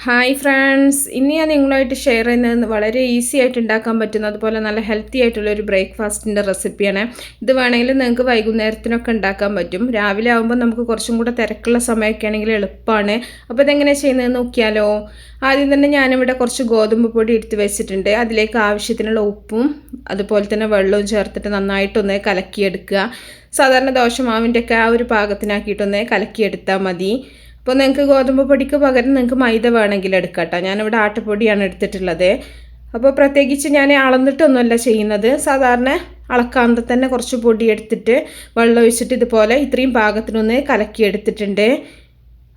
Hi friends, ഇന്ന് ഞാൻ നിങ്ങളുമായിട്ട് ഷെയർ ചെയ്യുന്നത് വളരെ ഈസി ആയിട്ട് ഉണ്ടാക്കാൻ പറ്റുന്ന അതുപോലെ നല്ല ഹെൽത്തി ആയിട്ടുള്ള ഒരു ബ്രേക്ക്ഫാസ്റ്റിൻ്റെ റെസിപ്പിയാണ്. ഇത് വേണമെങ്കിൽ നിങ്ങൾക്ക് വൈകുന്നേരത്തിനൊക്കെ ഉണ്ടാക്കാൻ പറ്റും. രാവിലെ ആകുമ്പോൾ നമുക്ക് കുറച്ചും കൂടെ തിരക്കുള്ള സമയമൊക്കെ ആണെങ്കിൽ എളുപ്പമാണ്. അപ്പോൾ ഇതെങ്ങനെ ചെയ്യുന്നതെന്ന് നോക്കിയാലോ. ആദ്യം തന്നെ ഞാനിവിടെ കുറച്ച് ഗോതമ്പ് പൊടി എടുത്ത് വെച്ചിട്ടുണ്ട്. അതിലേക്ക് ആവശ്യത്തിനുള്ള ഉപ്പും അതുപോലെ തന്നെ വെള്ളവും ചേർത്തിട്ട് നന്നായിട്ടൊന്ന് കലക്കിയെടുക്കുക. സാധാരണ ദോശമാവിൻ്റെയൊക്കെ ആ ഒരു പാകത്തിനാക്കിയിട്ടൊന്ന് കലക്കിയെടുത്താൽ മതി. അപ്പോൾ നിങ്ങൾക്ക് ഗോതമ്പ് പൊടിക്ക് പകരം നിങ്ങൾക്ക് മൈദ വേണമെങ്കിൽ എടുക്കാം കേട്ടോ. ഞാനിവിടെ ആട്ടപ്പൊടിയാണ് എടുത്തിട്ടുള്ളത്. അപ്പോൾ പ്രത്യേകിച്ച് ഞാൻ അളന്നിട്ടൊന്നുമല്ല ചെയ്യുന്നത്. സാധാരണ അളക്കാതെ തന്നെ കുറച്ച് പൊടി എടുത്തിട്ട് വെള്ളം ഒഴിച്ചിട്ട് ഇതുപോലെ ഇത്രയും പാകത്തിനൊന്ന് കലക്കിയെടുത്തിട്ടുണ്ട്.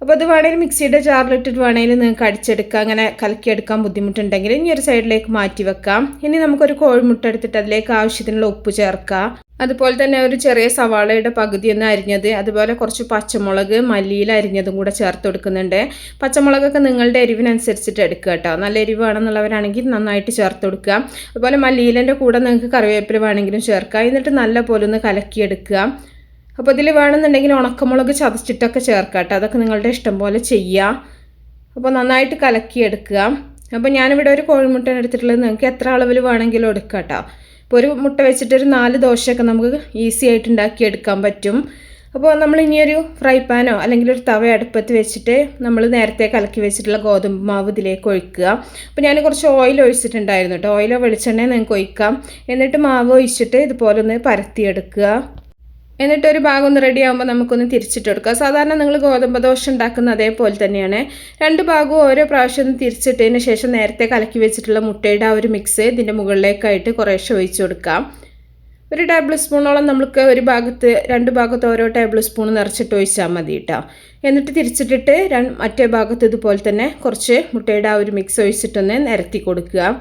അപ്പോൾ അത് വേണമെങ്കിൽ മിക്സിയുടെ ജാറിലിട്ടിട്ട് വേണമെങ്കിൽ നിങ്ങൾക്ക് അടിച്ചെടുക്കാം. അങ്ങനെ കലക്കിയെടുക്കാൻ ബുദ്ധിമുട്ടുണ്ടെങ്കിൽ ഇനി ഒരു സൈഡിലേക്ക് മാറ്റി വെക്കാം. ഇനി നമുക്കൊരു കോഴിമുട്ട എടുത്തിട്ട് അതിലേക്ക് ആവശ്യത്തിനുള്ള ഉപ്പ് ചേർക്കാം. അതുപോലെ തന്നെ ഒരു ചെറിയ സവാളയുടെ പകുതി ഒന്ന് അരിഞ്ഞത്, അതുപോലെ കുറച്ച് പച്ചമുളക് മല്ലിയില അരിഞ്ഞതും കൂടെ ചേർത്ത് കൊടുക്കുന്നുണ്ട്. പച്ചമുളകൊക്കെ നിങ്ങളുടെ എരിവിനനുസരിച്ചിട്ട് എടുക്കുക കേട്ടോ. നല്ല എരിവാണെന്നുള്ളവരാണെങ്കിൽ നന്നായിട്ട് ചേർത്ത് കൊടുക്കുക. അതുപോലെ മല്ലിയിലൻ്റെ കൂടെ നിങ്ങൾക്ക് കറിവേപ്പില വേണമെങ്കിലും ചേർക്കുക. എന്നിട്ട് നല്ല പോലെ ഒന്ന് കലക്കിയെടുക്കുക. അപ്പോൾ ഇതിൽ വേണമെന്നുണ്ടെങ്കിൽ ഉണക്കമുളക് ചതച്ചിട്ടൊക്കെ ചേർക്കുക കേട്ടോ. അതൊക്കെ നിങ്ങളുടെ ഇഷ്ടം പോലെ ചെയ്യുക. അപ്പോൾ നന്നായിട്ട് കലക്കിയെടുക്കുക. അപ്പോൾ ഞാനിവിടെ ഒരു കോഴിമുട്ട എടുത്തിട്ടുള്ളത് നിങ്ങൾക്ക് എത്ര അളവിൽ വേണമെങ്കിലും എടുക്കുക കേട്ടോ. ഇപ്പോൾ ഒരു മുട്ട വെച്ചിട്ടൊരു 4 ദോശയൊക്കെ നമുക്ക് ഈസി ആയിട്ട് ഉണ്ടാക്കിയെടുക്കാൻ പറ്റും. അപ്പോൾ നമ്മൾ ഇനിയൊരു ഫ്രൈ പാനോ അല്ലെങ്കിൽ ഒരു തവ അടുപ്പത്ത് വെച്ചിട്ട് നമ്മൾ നേരത്തെ കലക്കി വെച്ചിട്ടുള്ള ഗോതമ്പ് മാവ് ഇതിലേക്ക് ഒഴിക്കുക. അപ്പോൾ ഞാൻ കുറച്ച് ഓയിൽ ഒഴിച്ചിട്ടുണ്ടായിരുന്നു കേട്ടോ. ഓയിലോ വെളിച്ചെണ്ണയോ നിങ്ങൾക്ക് ഒഴിക്കാം. എന്നിട്ട് മാവ് ഒഴിച്ചിട്ട് ഇതുപോലെ ഒന്ന് പരത്തിയെടുക്കുക. എന്നിട്ടൊരു ഭാഗം ഒന്ന് റെഡി ആകുമ്പോൾ നമുക്കൊന്ന് തിരിച്ചിട്ട് കൊടുക്കുക. സാധാരണ നിങ്ങൾ ഗോതമ്പ് ദോശ ഉണ്ടാക്കുന്ന അതേപോലെ തന്നെയാണ്. 2 ഭാഗവും ഓരോ പ്രാവശ്യം ഒന്ന് തിരിച്ചിട്ടതിന് ശേഷം നേരത്തെ കലക്കി വെച്ചിട്ടുള്ള മുട്ടയുടെ ആ ഒരു മിക്സ് ഇതിൻ്റെ മുകളിലേക്കായിട്ട് കുറേശ്ശെ ഒഴിച്ചു കൊടുക്കാം. ഒരു ടേബിൾ സ്പൂണോളം നമുക്ക് ഒരു ഭാഗത്ത് 2 ഭാഗത്ത് ഓരോ ടേബിൾ സ്പൂൺ നിറച്ചിട്ട് ഒഴിച്ചാൽ മതി കേട്ടോ. എന്നിട്ട് തിരിച്ചിട്ടിട്ട് മറ്റേ ഭാഗത്ത് ഇതുപോലെ തന്നെ കുറച്ച് മുട്ടയുടെ ആ ഒരു മിക്സ് ഒഴിച്ചിട്ടൊന്ന് നിരത്തി കൊടുക്കുക.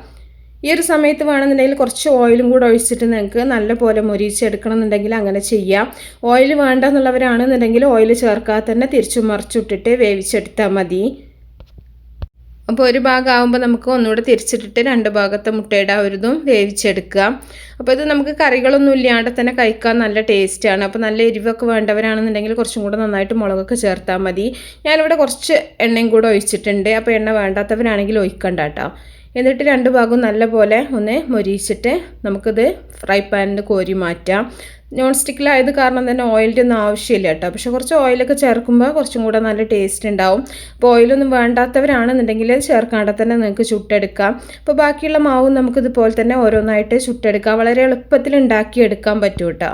ഈ ഒരു സമയത്ത് വേണമെന്നുണ്ടെങ്കിൽ കുറച്ച് ഓയിലും കൂടെ ഒഴിച്ചിട്ട് നിങ്ങൾക്ക് നല്ല പോലെ മൊരിച്ചെടുക്കണം എന്നുണ്ടെങ്കിൽ അങ്ങനെ ചെയ്യാം. ഓയിൽ വേണ്ട എന്നുള്ളവരാണെന്നുണ്ടെങ്കിൽ ഓയിൽ ചേർക്കാതെ തന്നെ തിരിച്ചും മറിച്ചിട്ടിട്ട് വേവിച്ചെടുത്താൽ മതി. അപ്പോൾ ഒരു ഭാഗം ആകുമ്പോൾ നമുക്ക് ഒന്നുകൂടെ തിരിച്ചിട്ടിട്ട് 2 ഭാഗത്തെ മുട്ടയുടെ ഒരിതും വേവിച്ചെടുക്കുക. അപ്പോൾ ഇത് നമുക്ക് കറികളൊന്നും ഇല്ലാണ്ട് തന്നെ കഴിക്കാൻ നല്ല ടേസ്റ്റാണ്. അപ്പോൾ നല്ല എരിവൊക്കെ വേണ്ടവരാണെന്നുണ്ടെങ്കിൽ കുറച്ചും കൂടെ നന്നായിട്ട് മുളകൊക്കെ ചേർത്താൽ മതി. ഞാനിവിടെ കുറച്ച് എണ്ണയും കൂടെ ഒഴിച്ചിട്ടുണ്ട്. അപ്പോൾ എണ്ണ വേണ്ടാത്തവരാണെങ്കിൽ ഒഴിക്കണ്ട കേട്ടോ. എന്നിട്ട് 2 ഭാഗവും നല്ലപോലെ ഒന്ന് മൊരിച്ചിട്ട് നമുക്കിത് ഫ്രൈ പാനിൽ കോരി മാറ്റാം. നോൺ സ്റ്റിക്കിലായത് കാരണം തന്നെ ഓയിലിൻ്റെ ഒന്നും ആവശ്യമില്ല കേട്ടോ. പക്ഷേ കുറച്ച് ഓയിലൊക്കെ ചേർക്കുമ്പോൾ കുറച്ചും കൂടെ നല്ല ടേസ്റ്റ് ഉണ്ടാവും. അപ്പോൾ ഓയിലൊന്നും വേണ്ടാത്തവരാണെന്നുണ്ടെങ്കിൽ ചേർക്കാണ്ട് തന്നെ നിങ്ങൾക്ക് ചുട്ടെടുക്കാം. അപ്പോൾ ബാക്കിയുള്ള മാവും നമുക്കിതുപോലെ തന്നെ ഓരോന്നായിട്ട് ചുട്ടെടുക്കാം. വളരെ എളുപ്പത്തിൽ ഉണ്ടാക്കിയെടുക്കാൻ പറ്റും കേട്ടോ.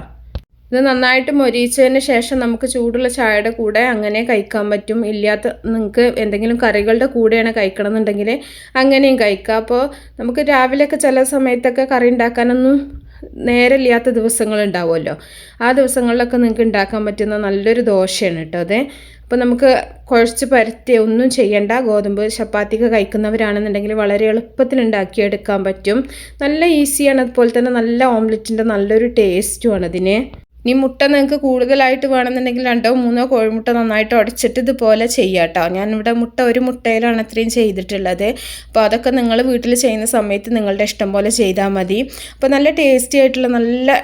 ഇത് നന്നായിട്ട് മൊരിച്ചതിന് ശേഷം നമുക്ക് ചൂടുള്ള ചായയുടെ കൂടെ അങ്ങനെ കഴിക്കാൻ പറ്റും. ഇല്ലാത്ത നിങ്ങൾക്ക് എന്തെങ്കിലും കറികളുടെ കൂടെയാണ് കഴിക്കണം എന്നുണ്ടെങ്കിൽ അങ്ങനെയും കഴിക്കാം. അപ്പോൾ നമുക്ക് രാവിലെയൊക്കെ ചില സമയത്തൊക്കെ കറി ഉണ്ടാക്കാനൊന്നും നേരമില്ലാത്ത ദിവസങ്ങളുണ്ടാവുമല്ലോ. ആ ദിവസങ്ങളിലൊക്കെ നിങ്ങൾക്ക് ഉണ്ടാക്കാൻ പറ്റുന്ന നല്ലൊരു ദോശയാണ് കേട്ടോ അത്. അപ്പോൾ നമുക്ക് കുഴച്ച് പരത്തി ഒന്നും ചെയ്യണ്ട. ഗോതമ്പ് ചപ്പാത്തിയൊക്കെ കഴിക്കുന്നവരാണെന്നുണ്ടെങ്കിൽ വളരെ എളുപ്പത്തിൽ ഉണ്ടാക്കിയെടുക്കാൻ പറ്റും. നല്ല ഈസിയാണ്. അതുപോലെ തന്നെ നല്ല ഓംലെറ്റിൻ്റെ നല്ലൊരു ടേസ്റ്റുമാണ് അതിന്. ഇനി മുട്ട നിങ്ങൾക്ക് കൂടുതലായിട്ട് വേണമെന്നുണ്ടെങ്കിൽ 2 or 3 കോഴിമുട്ട നന്നായിട്ട് ഉടച്ചിട്ട് ഇതുപോലെ ചെയ്യാം കേട്ടോ. ഞാനിവിടെ ഒരു മുട്ടയിലാണ് അത്രയും ചെയ്തിട്ടുള്ളത്. അപ്പോൾ അതൊക്കെ നിങ്ങൾ വീട്ടിൽ ചെയ്യുന്ന സമയത്ത് നിങ്ങളുടെ ഇഷ്ടം പോലെ ചെയ്താൽ മതി. അപ്പോൾ നല്ല ടേസ്റ്റി ആയിട്ടുള്ള നല്ല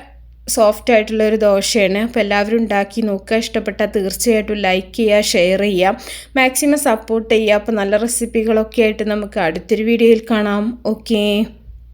സോഫ്റ്റ് ആയിട്ടുള്ള ഒരു ദോശയാണ്. അപ്പോൾ എല്ലാവരും ഉണ്ടാക്കി നോക്കുക. ഇഷ്ടപ്പെട്ടാൽ തീർച്ചയായിട്ടും ലൈക്ക് ചെയ്യുക, ഷെയർ ചെയ്യുക, മാക്സിമം സപ്പോർട്ട് ചെയ്യുക. അപ്പോൾ നല്ല റെസിപ്പികളൊക്കെ ആയിട്ട് നമുക്ക് അടുത്തൊരു വീഡിയോയിൽ കാണാം. ഓക്കേ.